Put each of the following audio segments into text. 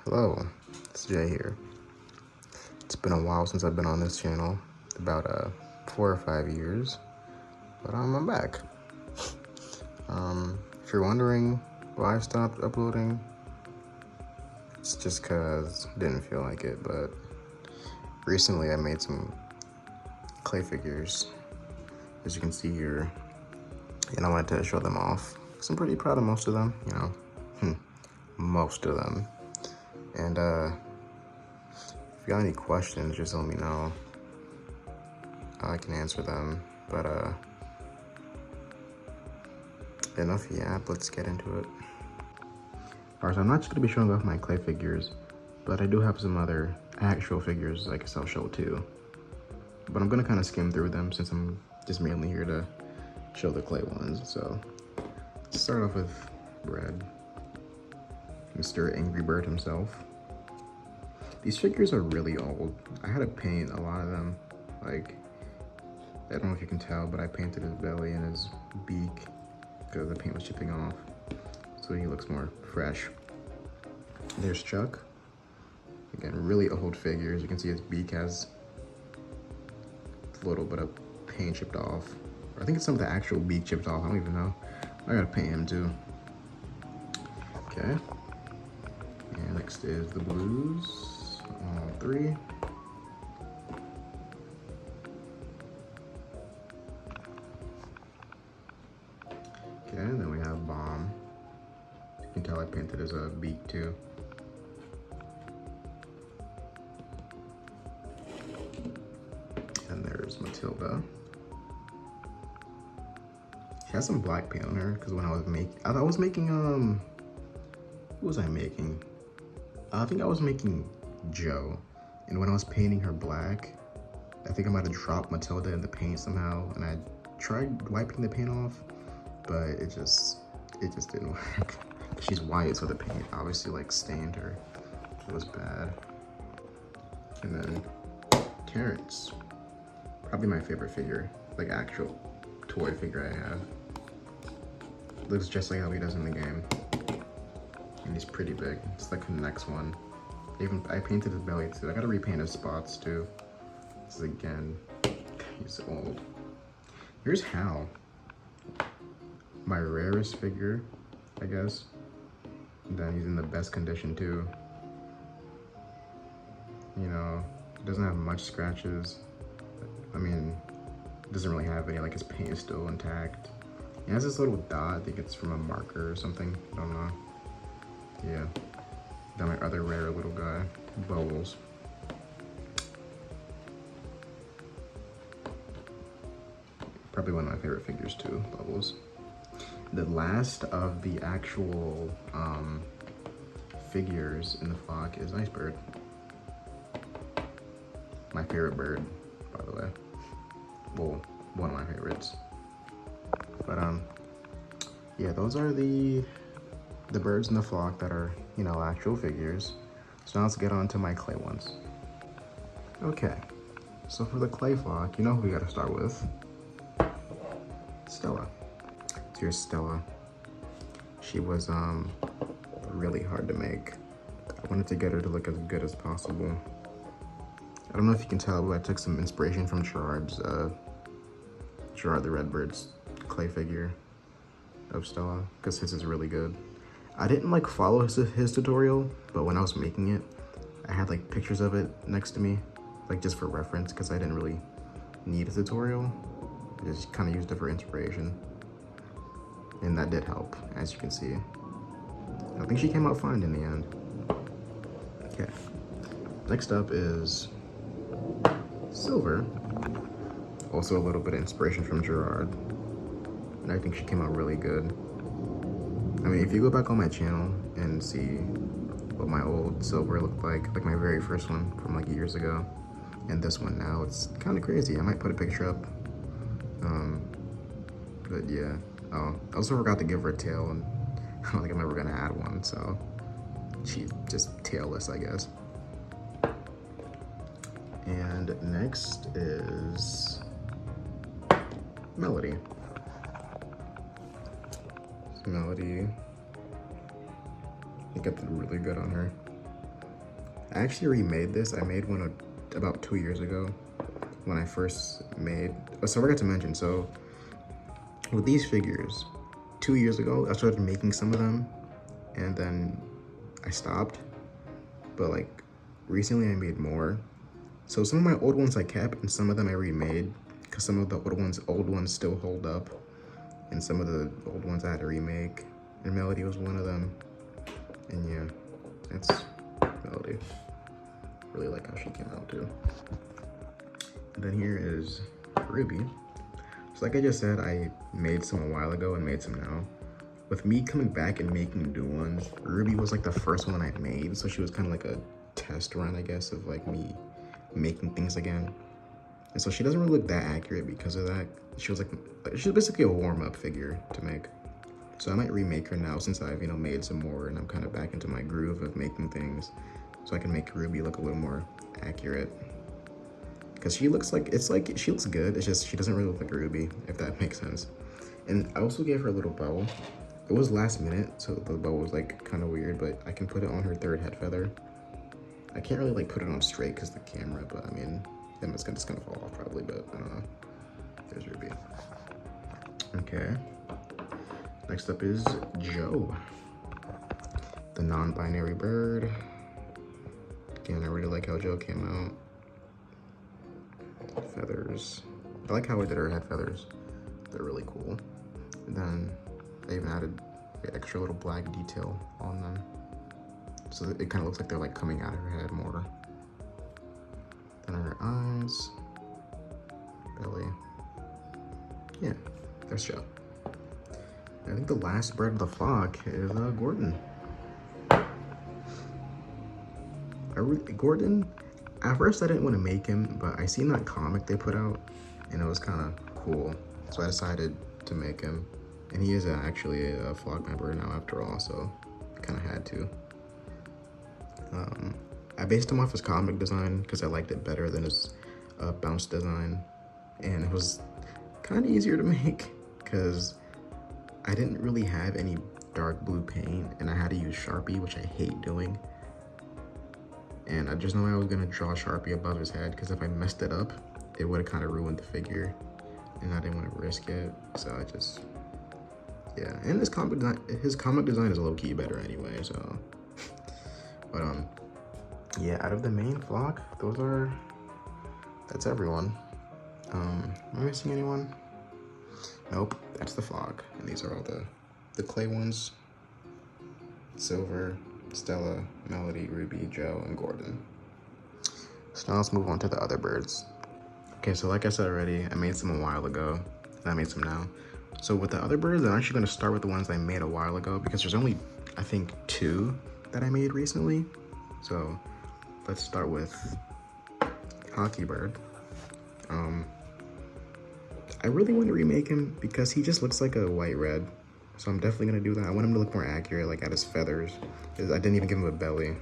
Hello, it's Jay here. It's been a while since I've been on this channel, about 4 or 5 years, but I'm back. If you're wondering why I stopped uploading, it's just cause I didn't feel like it, but recently I made some clay figures, as you can see here, and I wanted to show them off, because I'm pretty proud of most of them, most of them. And if you got any questions, just let me know. I can answer them. But enough yap, let's get into it. Alright, so I'm not just gonna be showing off my clay figures, but I do have some other actual figures I guess I'll show too. But I'm gonna kind of skim through them since I'm just mainly here to show the clay ones. So let's start off with Red, Mr. Angry Bird himself. These figures are really old. I had to paint a lot of them. Like, I don't know if you can tell, but I painted his belly and his beak because the paint was chipping off. So he looks more fresh. There's Chuck. Again, really old figure. As you can see, his beak has a little bit of paint chipped off. I think it's some of the actual beak chipped off. I don't even know. I gotta paint him too. Okay. And next is the Blues. All three. Okay, and then we have Bomb. You can tell I painted his beak too. And there's Matilda. She has some black paint on her because when I was making, who was I making? I think I was making Joe. And when I was painting her black, I think I might have dropped Matilda in the paint somehow, and I tried wiping the paint off, but it just didn't work. She's white, so the paint obviously like stained her. It was bad. And then Terrence, probably my favorite figure, like actual toy figure I have. Looks just like how he does in the game. And he's pretty big. It's like the next one. Even I painted his belly too. I gotta repaint his spots too. This is again, he's old. Here's Hal. My rarest figure, I guess. And then he's in the best condition too. You know, doesn't have much scratches. I mean, doesn't really have any, like his paint is still intact. He has this little dot, I think it's from a marker or something, I don't know. Yeah. Then my other rare little guy, Bubbles. Probably one of my favorite figures too, Bubbles. The last of the actual figures in the flock is Icebird. My favorite bird, by the way. Well, one of my favorites. But yeah, those are the birds in the flock that are, you know, actual figures. So now let's get on to my clay ones. Okay, so for the clay flock, you know who we gotta start with? Stella. So here's Stella. She was really hard to make. I wanted to get her to look as good as possible. I don't know if you can tell, but I took some inspiration from Gerard the Redbird's clay figure of Stella, because his is really good. I didn't like follow his tutorial, but when I was making it, I had like pictures of it next to me, like just for reference, because I didn't really need a tutorial. I just kind of used it for inspiration. And that did help, as you can see. I think she came out fine in the end. Okay. Next up is Silver. Also a little bit of inspiration from Gerard. And I think she came out really good. I mean, if you go back on my channel and see what my old Silver looked like my my very first one from like years ago, and this one now, it's kind of crazy. I might put a picture up. But yeah. Oh, I also forgot to give her a tail, and I don't think I'm ever gonna add one, so she's just tailless, I guess. And next is Melody. Melody, I think I did really good on her. I actually remade this. I made one about 2 years ago when I first made, oh, so I forgot to mention, so with these figures, 2 years ago, I started making some of them and then I stopped, but like recently I made more. So some of my old ones I kept and some of them I remade because some of the old ones still hold up and some of the old ones I had to remake, and Melody was one of them. And yeah, that's Melody. Really like how she came out too. And then here is Ruby. So like I just said, I made some a while ago and made some now. With me coming back and making new ones, Ruby was like the first one I made, so she was kind of like a test run, I guess, of like me making things again. And so she doesn't really look that accurate because of that. She was basically a warm-up figure to make. So I might remake her now since I've, made some more and I'm kind of back into my groove of making things. So I can make Ruby look a little more accurate. Because she looks she looks good, it's just she doesn't really look like Ruby, if that makes sense. And I also gave her a little bow. It was last minute, so the bow was like kind of weird, but I can put it on her third head feather. I can't really like put it on straight because the camera, but I mean, then it's just gonna fall off probably, but I don't know. There's Ruby. Okay. Next up is Joe, the non-binary bird. Again, I really like how Joe came out. Feathers. I like how I did her head feathers. They're really cool. And then they even added the extra little black detail on them. So it kind of looks like they're like coming out of her head more. Then her eyes, belly. Yeah, there's Joe. I think the last bird of the flock is Gordon. Gordon, at first I didn't want to make him, but I seen that comic they put out and it was kind of cool. So I decided to make him. And he is actually a flock member now after all, so I kind of had to. I based him off his comic design because I liked it better than his bounce design. And it was kind of easier to make because I didn't really have any dark blue paint and I had to use Sharpie, which I hate doing. And I just know I was gonna draw Sharpie above his head because if I messed it up, it would have kind of ruined the figure. And I didn't want to risk it, so I just, yeah. And his comic design is low-key better anyway, so. But yeah, out of the main flock, that's everyone. Am I missing anyone? Nope, that's the flock. And these are all the clay ones. Silver, Stella, Melody, Ruby, Joe, and Gordon. So now let's move on to the other birds. Okay, so like I said already, I made some a while ago, and I made some now. So with the other birds, I'm actually gonna start with the ones I made a while ago because there's only, I think, 2 that I made recently. So let's start with Hockey Bird. I really want to remake him because he just looks like a white red. So I'm definitely gonna do that. I want him to look more accurate, like at his feathers. I didn't even give him a belly.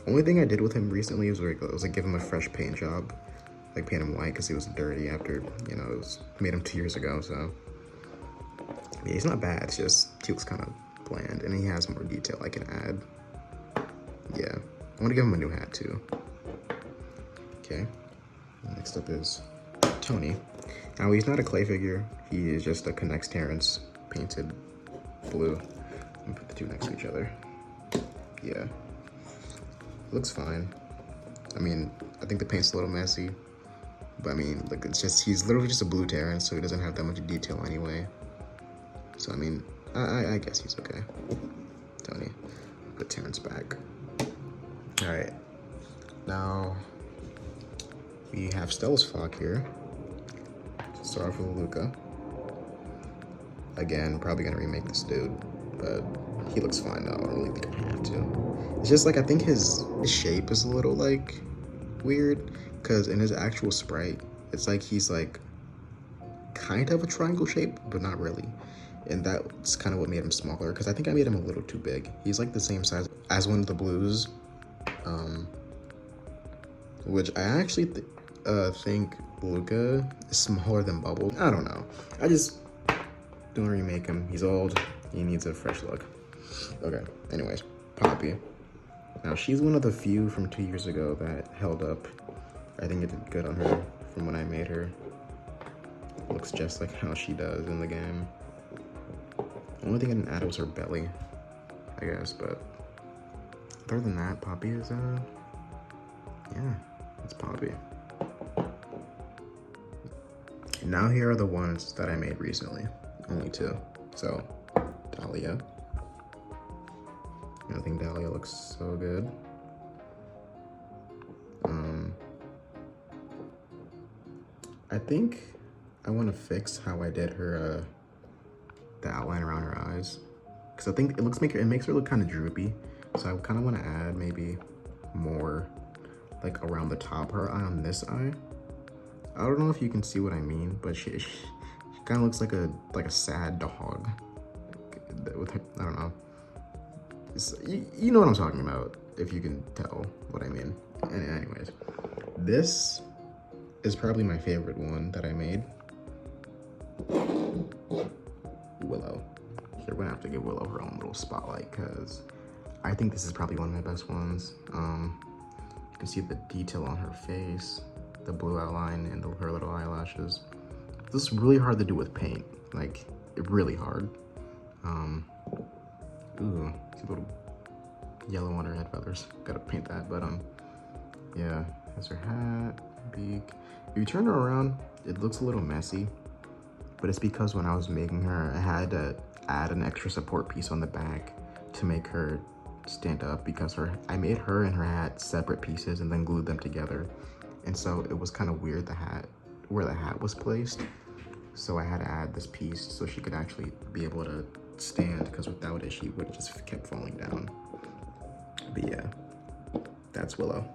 Only thing I did with him recently was like give him a fresh paint job. Like paint him white because he was dirty after, made him 2 years ago, so. Yeah, he's not bad, it's just he looks kind of bland and he has more detail I can add. Yeah, I want to give him a new hat too. Okay, next up is Tony. Now he's not a clay figure, he is just a Connects Terrence painted blue. Let me put the two next to each other. Yeah, looks fine. I mean, I think the paint's a little messy, but I mean, like he's literally just a blue Terrence, so he doesn't have that much detail anyway. So I mean, I guess he's okay. Tony, put Terrence back. All right, now we have Stella's flock here. Start off with Luca. Again, probably gonna remake this dude, but he looks fine though. I don't really think I have to. It's just like, I think his shape is a little like weird because in his actual sprite, it's like he's like kind of a triangle shape, but not really. And that's kind of what made him smaller because I think I made him a little too big. He's like the same size as one of the blues, which I actually think Luca is smaller than Bubble. I don't know. I just don't remake him. He's old. He needs a fresh look. Okay, anyways, Poppy. Now she's one of the few from 2 years ago that held up. I think it did good on her from when I made her. Looks just like how she does in the game. The only thing I didn't add was her belly, I guess, but other than that, Poppy is, yeah, it's Poppy. And now here are the ones that I made recently, only 2. So, Dahlia. I think Dahlia looks so good. I think I want to fix how I did her, the outline around her eyes, because I think it makes her look kind of droopy. So I kind of want to add maybe more like around the top of her eye on this eye. I don't know if you can see what I mean, but she kind of looks like a sad dog. With her, I don't know. You know what I'm talking about, if you can tell what I mean. And anyways, this is probably my favorite one that I made. Willow. So we're gonna have to give Willow her own little spotlight because I think this is probably one of my best ones. You can see the detail on her face, the blue outline, and her little eyelashes. This is really hard to do with paint, like really hard. Ooh, see a little yellow on her head feathers. Gotta paint that, but yeah, that's her hat, beak. If you turn her around, it looks a little messy, but it's because when I was making her, I had to add an extra support piece on the back to make her stand up because I made her and her hat separate pieces and then glued them together. And so it was kind of weird where the hat was placed. So I had to add this piece so she could actually be able to stand, because without it, she would have just kept falling down. But yeah, that's Willow.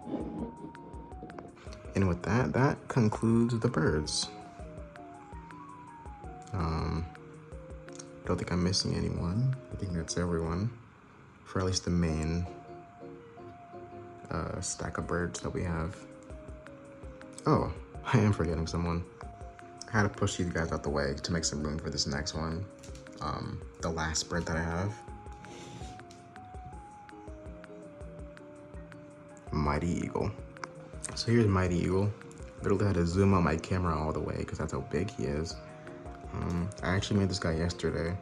And with that, that concludes the birds. Don't think I'm missing anyone. I think that's everyone, for at least the main stack of birds that we have. Oh, I am forgetting someone. I had to push these guys out the way to make some room for this next one. The last bird that I have. Mighty Eagle. So here's Mighty Eagle. Literally had to zoom out my camera all the way because that's how big he is. I actually made this guy yesterday.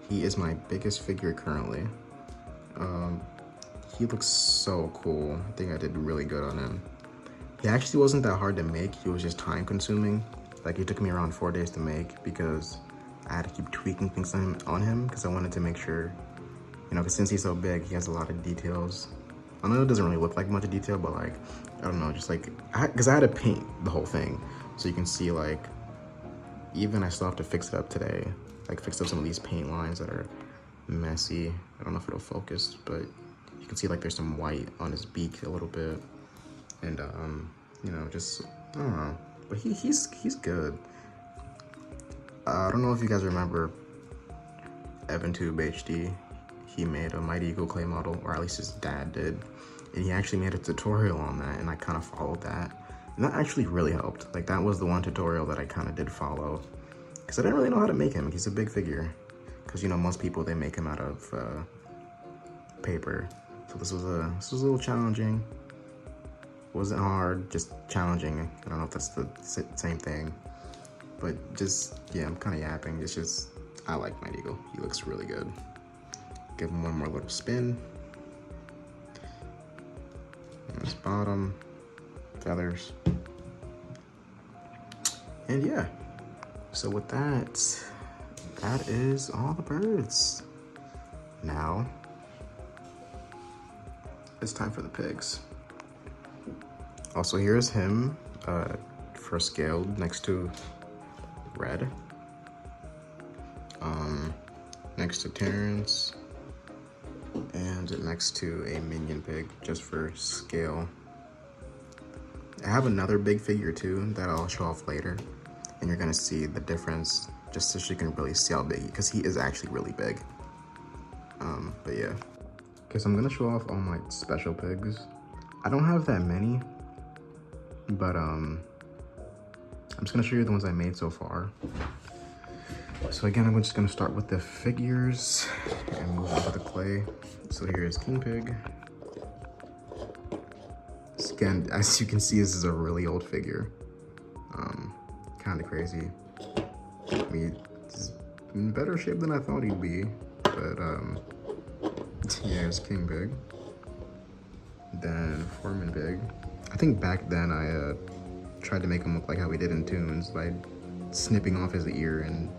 He is my biggest figure currently. He looks so cool. I think I did really good on him. He actually wasn't that hard to make. He was just time consuming. Like it took me around 4 days to make because I had to keep tweaking things on him because I wanted to make sure, you know, because since he's so big, he has a lot of details. I know it doesn't really look like much detail, but like, I don't know, just like, because I had to paint the whole thing. So you can see like, even I still have to fix it up today. Like fix up some of these paint lines that are messy. I don't know if it'll focus, but you can see like there's some white on his beak a little bit. And you know, just, I don't know. But he's good. I don't know if you guys remember EvanTube HD. He made a Mighty Eagle clay model, or at least his dad did. And he actually made a tutorial on that, and I kind of followed that. And that actually really helped. Like that was the one tutorial that I kind of did follow. Because I didn't really know how to make him. He's a big figure. Because, you know, most people, they make him out of paper. So this was a little challenging. It wasn't hard, just challenging. I don't know if that's the same thing. But just, yeah, I'm kind of yapping. It's just, I like Mighty Eagle. He looks really good. Give him one more little spin. And this bottom, feathers. And yeah, so with that, that is all the birds. Now, it's time for the pigs. Also, here's him, for scaled next to Red. Next to Terrence. And next to a minion pig, just for scale. I have another big figure too that I'll show off later, and you're gonna see the difference just so you can really see how big, because he is actually really big. But yeah. Okay, so I'm gonna show off all my special pigs. I don't have that many, but I'm just gonna show you the ones I made so far. So again, I'm just gonna start with the figures and move on to the clay. So here's King Pig. again, as you can see, this is a really old figure. Kind of crazy. I mean, it's in better shape than I thought he'd be, but yeah, it's King Big. Then Foreman Big. I think back then I tried to make him look like how he did in Toons by snipping off his ear and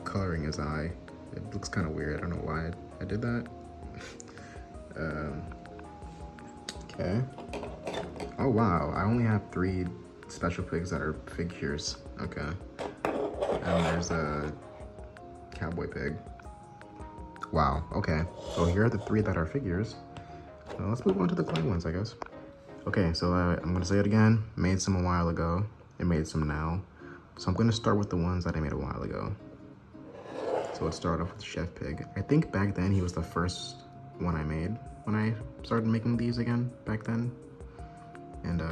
coloring his eye. It looks kind of weird. I don't know why I did that. Okay. Oh wow, I only have 3 special pigs that are figures. Okay. And there's a cowboy pig. Wow, okay. So here are the 3 that are figures. Well, let's move on to the clay ones, I guess. Okay, so I'm gonna say it again. Made some a while ago, and made some now. So I'm gonna start with the ones that I made a while ago. So let's start off with Chef Pig. I think back then he was the first one I made when I started making these again back then. And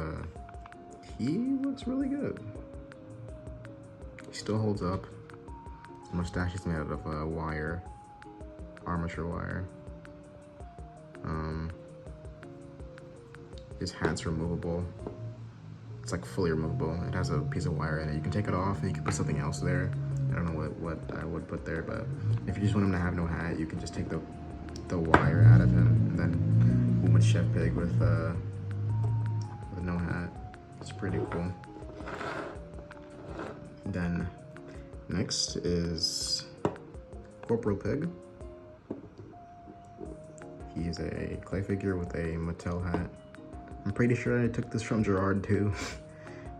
he looks really good. He still holds up. His mustache is made out of wire, armature wire. His hat's removable. It's like fully removable. It has a piece of wire in it. You can take it off and you can put something else there. I don't know what I would put there, but if you just want him to have no hat, you can just take the wire out of him and then boom with Chef Pig with no hat. It's pretty cool. Then next is Corporal Pig. He's a clay figure with a Mattel hat. I'm pretty sure I took this from Gerard too,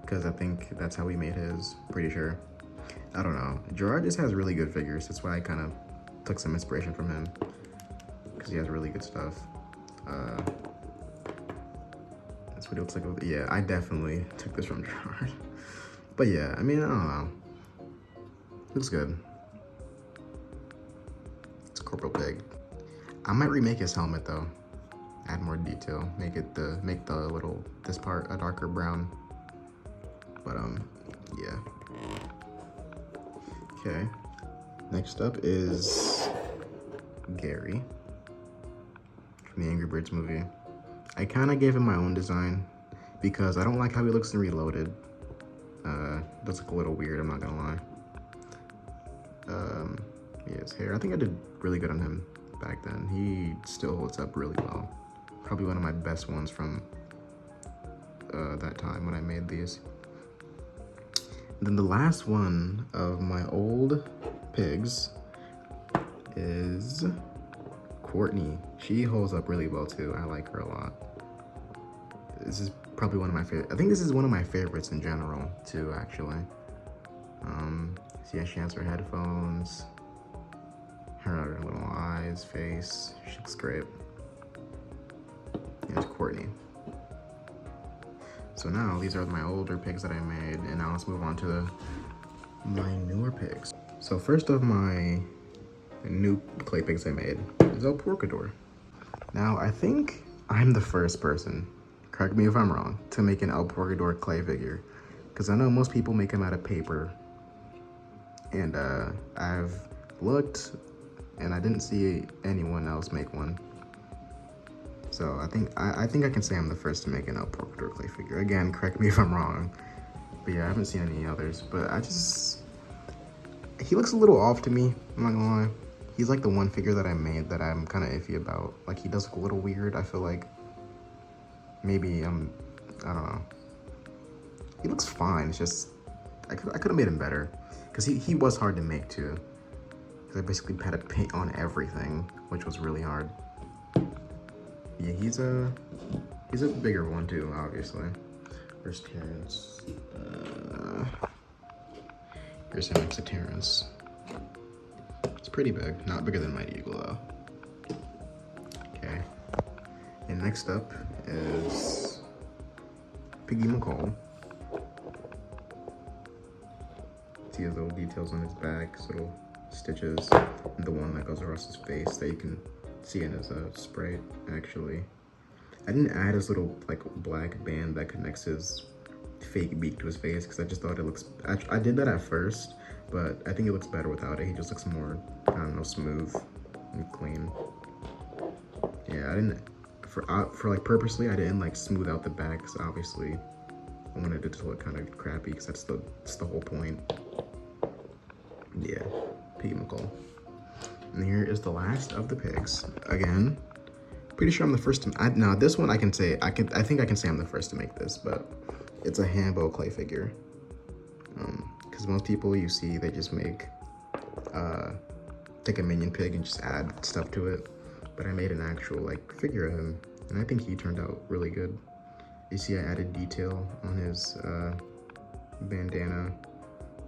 because I think that's how he made his, pretty sure. I don't know. Gerard just has really good figures. That's why I kind of took some inspiration from him, because he has really good stuff. That's what it looks like. Yeah, I definitely took this from Gerard. But yeah, I mean, I don't know. Looks good. It's Corporal Pig. I might remake his helmet though. Add more detail. Make this part a darker brown. But yeah. Okay. Next up is Gary from the Angry Birds movie. I kind of gave him my own design because I don't like how he looks in Reloaded. Does look a little weird, I'm not gonna lie. Yeah, his hair. I think I did really good on him back then. He still holds up really well. Probably one of my best ones from that time when I made these. And then the last one of my old pigs is Courtney. She holds up really well too. I like her a lot. This is probably one of my favorite. I think this is one of my favorites in general too, actually. So yeah, she has her headphones, her little eyes, face. She looks great. Here's Courtney. So now these are my older pigs that I made, and now let's move on to my newer pigs. So first of my new clay pigs I made is El Porcador. Now I think I'm the first person, correct me if I'm wrong, to make an El Porcador clay figure, because I know most people make them out of paper, and I've looked and I didn't see anyone else make one. So I think I can say I'm the first to make an El Porcador clay figure. Again, correct me if I'm wrong. But yeah, I haven't seen any others. But he looks a little off to me, I'm not gonna lie. He's like the one figure that I made that I'm kind of iffy about. Like, he does look a little weird. I feel like maybe I don't know. He looks fine. It's just, I could have made him better. Because he was hard to make too. Because I basically had to paint on everything, which was really hard. Yeah, he's a bigger one too, obviously. Where's Terrence? Here's him next to Terrence. It's pretty big, not bigger than Mighty Eagle though. Okay. And next up is Piggy McCall. See his little details on his back, his little stitches, and the one that goes across his face that you can see in his sprite, actually. I didn't add his little like black band that connects his fake beak to his face because I just thought it looks, I did that at first, but I think it looks better without it. He just looks more, I don't know, smooth and clean. Yeah, for like purposely, I didn't like smooth out the back because obviously I wanted it to look kind of crappy because that's the whole point. Yeah, Piggy McCall. And here is the last of the pigs. Again, pretty sure I'm the first to. Now this one I can say I think I can say I'm the first to make this, but it's a Hambo clay figure. Because most people you see they just make take a minion pig and just add stuff to it. But I made an actual like figure of him, and I think he turned out really good. You see I added detail on his bandana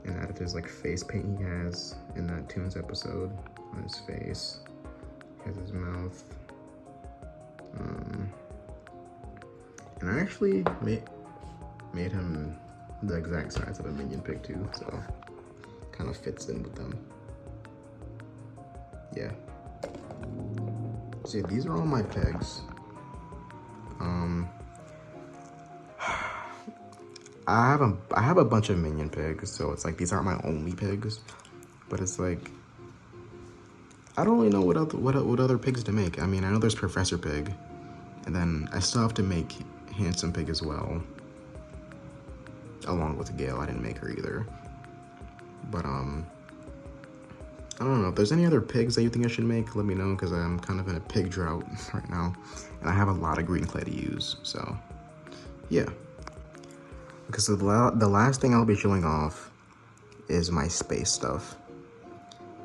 and added his like face paint he has in that Toons episode on his face. He has his mouth. And I actually made him the exact size of a minion pig too, so kind of fits in with them. Yeah. So yeah, these are all my pigs. I have a bunch of minion pigs, so it's like these aren't my only pigs, but it's like I don't really know what other pigs to make. I mean, I know there's Professor Pig, and then I still have to make Handsome Pig as well, along with Gale. I didn't make her either, but I don't know if there's any other pigs that you think I should make. Let me know, because I'm kind of in a pig drought right now, and I have a lot of green clay to use. So yeah. Okay, so the last thing I'll be showing off is my space stuff.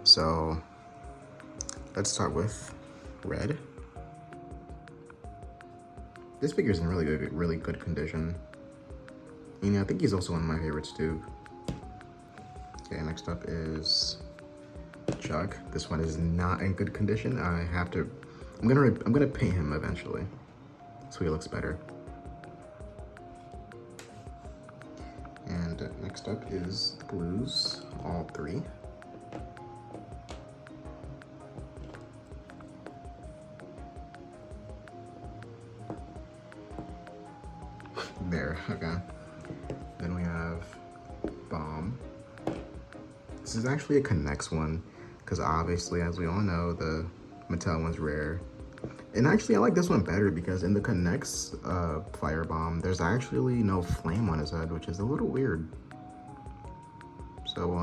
So let's start with Red. This figure's in really good condition. You know, I think he's also one of my favorites too. Okay, next up is Chuck. This one is not in good condition. I'm gonna paint him eventually, so he looks better. And next up is the Blues, all three. There, okay. Then we have Bomb. This is actually a Connects one, because obviously, as we all know, the Mattel one's rare. And actually, I like this one better because in the Connects Firebomb, there's actually no flame on his head, which is a little weird. So,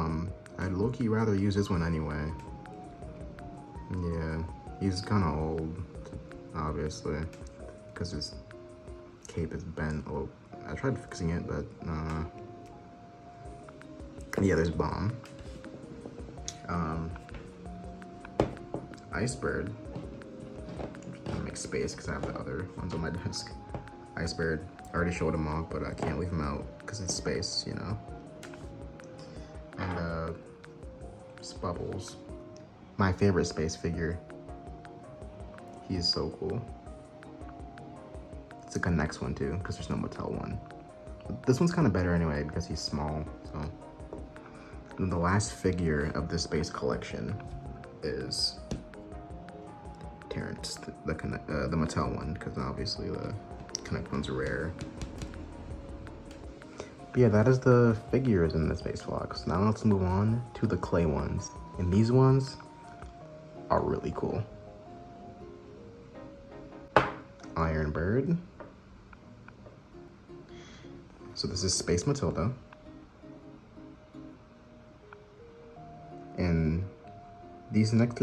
I'd low-key rather use this one anyway. Yeah, he's kind of old, obviously, because his cape is bent. Oh, I tried fixing it, but yeah, there's Bomb. Icebird. I'm gonna make space because I have the other ones on my desk. Icebird, I already showed him off, but I can't leave him out because it's space, you know. And Bubbles, my favorite space figure. He is so cool. It's a Connects one too, because there's no Mattel one. But this one's kind of better anyway because he's small. So, and the last figure of this space collection is Terrence, the Mattel one, because obviously the Connect ones are rare. But yeah, that is the figures in the Space Flocks. Now let's move on to the clay ones, and these ones are really cool. Iron Bird. So this is Space Matilda. And these next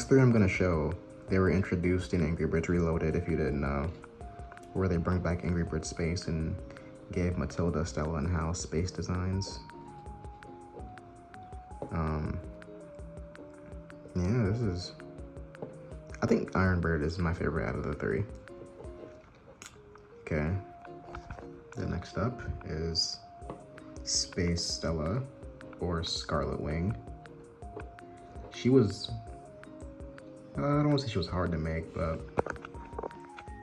three I'm gonna show, they were introduced in Angry Birds Reloaded, if you didn't know, where they brought back Angry Birds Space and gave Matilda, Stella, and Hal space designs. Yeah, I think Iron Bird is my favorite out of the three. Okay, the next up is Space Stella, or Scarlet Wing. She was, I don't want to say she was hard to make, but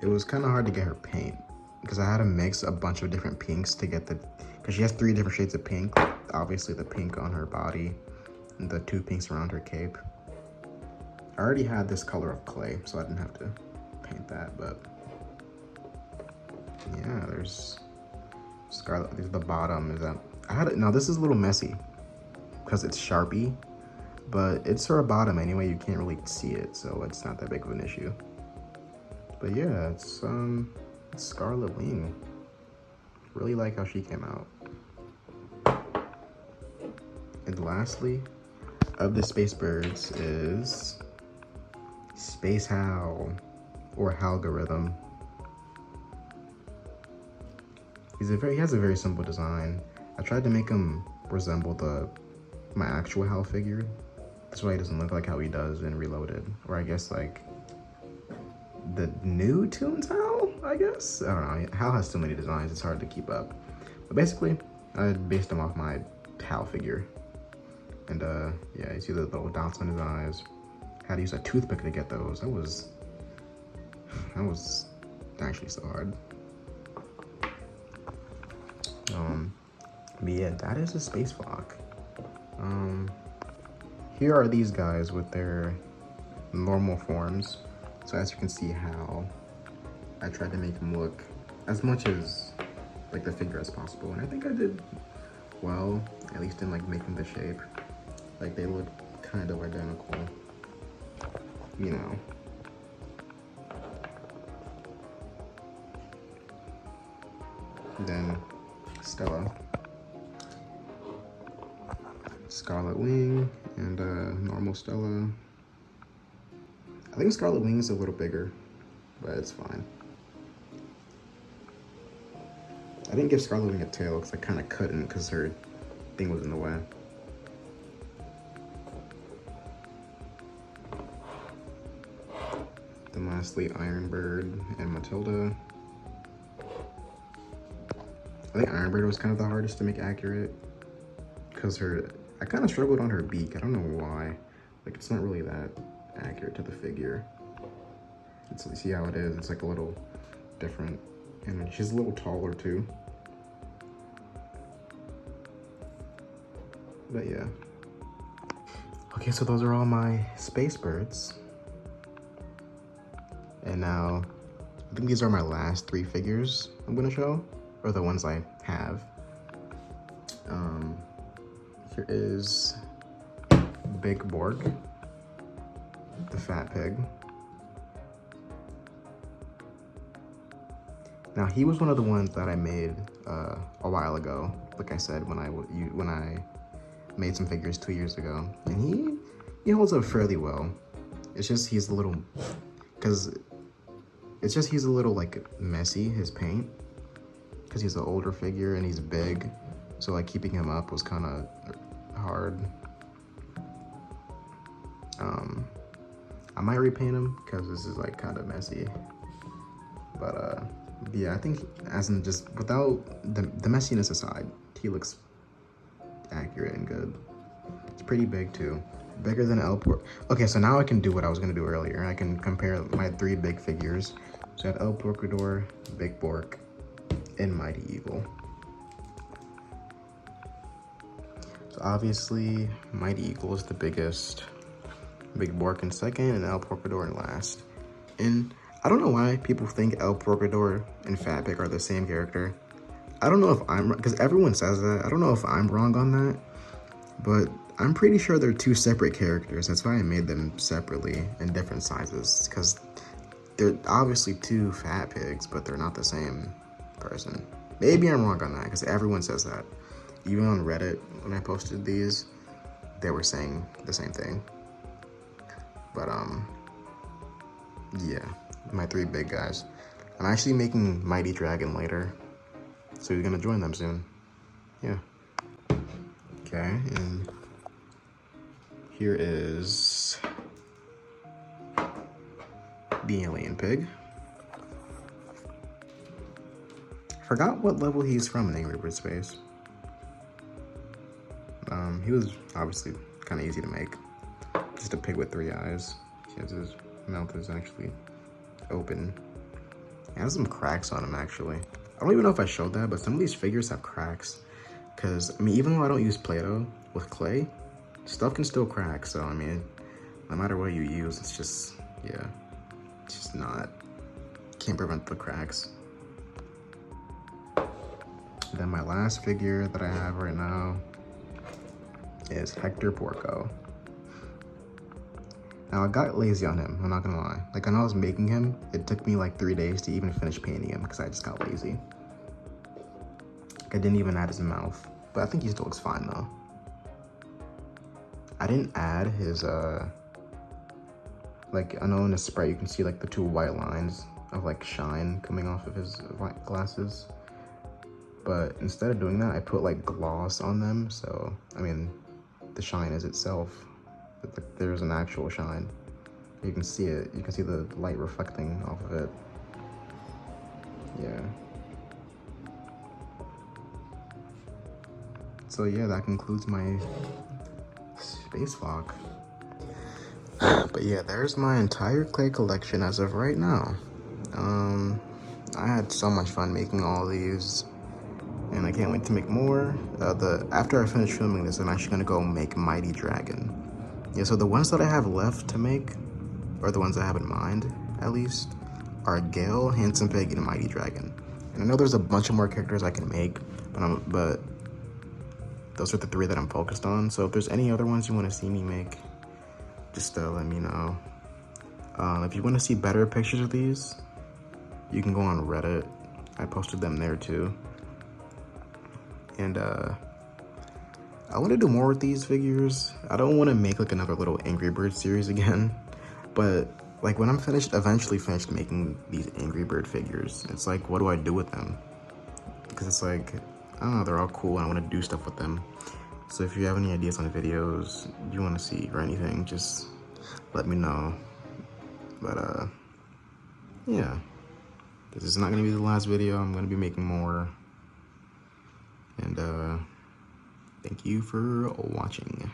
it was kind of hard to get her paint because I had to mix a bunch of different pinks to get because she has 3 different shades of pink. Obviously the pink on her body and the 2 pinks around her cape. I already had this color of clay, so I didn't have to paint that, but yeah, there's Scarlet. There's the bottom. Is that now this is a little messy because it's Sharpie, but it's her bottom anyway. You can't really see it, so it's not that big of an issue. But yeah, it's Scarlet Wing. Really like how she came out. And lastly, of the Space Birds is Space Hal, or Halgorithm. He has a very simple design. I tried to make him resemble my actual Hal figure. That's why he doesn't look like how he does in Reloaded, or I guess like the new Toons Hal, I guess? I don't know, Hal has so many designs, it's hard to keep up. But basically, I based him off my Hal figure. And yeah, you see the little dots on his eyes. Had to use a toothpick to get those. That was actually so hard. But yeah, that is a Space Flock. Here are these guys with their normal forms. So as you can see how I tried to make them look as much as like the figure as possible. And I think I did well, at least in like making the shape. Like they look kind of identical, you know. Then Stella, Scarlet Wing, and normal Stella. I think Scarlet Wing is a little bigger, but it's fine. I didn't give Scarlet Wing a tail because I kind of couldn't because her thing was in the way. Then lastly, Ironbird and Matilda. I think Ironbird was kind of the hardest to make accurate because I kind of struggled on her beak. I don't know why. Like, it's not really that accurate to the figure. See how it is? It's like a little different. And she's a little taller too. But yeah. Okay, so those are all my Space Birds. And now, I think these are my last 3 figures I'm gonna show, or the ones I have. Here is Big Bork, the fat pig. Now he was one of the ones that I made a while ago. Like I said, when I made some figures 2 years ago, and he holds up fairly well. It's just he's a little like messy, his paint, because he's an older figure and he's big, so like keeping him up was kind of hard. I might repaint him because this is like kind of messy, but yeah, I think as in just without the messiness aside, he looks accurate and good. It's pretty big too, bigger than Elpork. Okay, so now I can do what I was gonna do earlier. I can compare my 3 big figures. So I have Elporkador, Big Bork, and Mighty Eagle. So obviously, Mighty Eagle is the biggest, Big Bork in second, and Elporkador in last. And I don't know why people think Elporkador and Fat Pig are the same character. I don't know if because everyone says that. I don't know if I'm wrong on that, but I'm pretty sure they're 2 separate characters. That's why I made them separately in different sizes, because they're obviously 2 fat pigs, but they're not the same person. Maybe I'm wrong on that, because everyone says that. Even on Reddit, when I posted these, they were saying the same thing. But yeah, my 3 big guys. I'm actually making Mighty Dragon later, so you're gonna join them soon. Yeah. Okay, and here is the alien pig. Forgot what level he's from in Angry Birds Space. He was obviously kind of easy to make. Just a pig with 3 eyes. His mouth is actually open. He has some cracks on him actually. I don't even know if I showed that, but some of these figures have cracks. Because, I mean, even though I don't use Play-Doh with clay, stuff can still crack. So, I mean, no matter what you use, it's just, yeah, it's just not, can't prevent the cracks. And then my last figure that I have right now is Hector Porco. Now I got lazy on him, I'm not gonna lie. Like when I was making him, it took me like 3 days to even finish painting him because I just got lazy. Like I didn't even add his mouth, but I think he still looks fine though. I didn't add his, like I know in the sprite you can see like the 2 white lines of like shine coming off of his white glasses. But instead of doing that, I put like gloss on them. So, I mean, the shine is itself, there's an actual shine. You can see it, you can see the light reflecting off of it. Yeah. So yeah, that concludes my spacewalk. But yeah, there's my entire clay collection as of right now. I had so much fun making all these, and I can't wait to make more. After I finish filming this, I'm actually gonna go make Mighty Dragon. Yeah, so the ones that I have left to make, or the ones I have in mind, at least, are Gale, Handsome Pig, and Mighty Dragon. And I know there's a bunch of more characters I can make, but those are the 3 that I'm focused on. So if there's any other ones you want to see me make, just let me know. If you want to see better pictures of these, you can go on Reddit. I posted them there too. And I want to do more with these figures. I don't want to make like another little Angry Bird series again, but like when I'm eventually finished making these Angry Bird figures, it's like, what do I do with them? Because it's like, I don't know, they're all cool and I want to do stuff with them. So if you have any ideas on videos you want to see or anything, just let me know. But yeah, this is not going to be the last video. I'm going to be making more. And thank you for watching.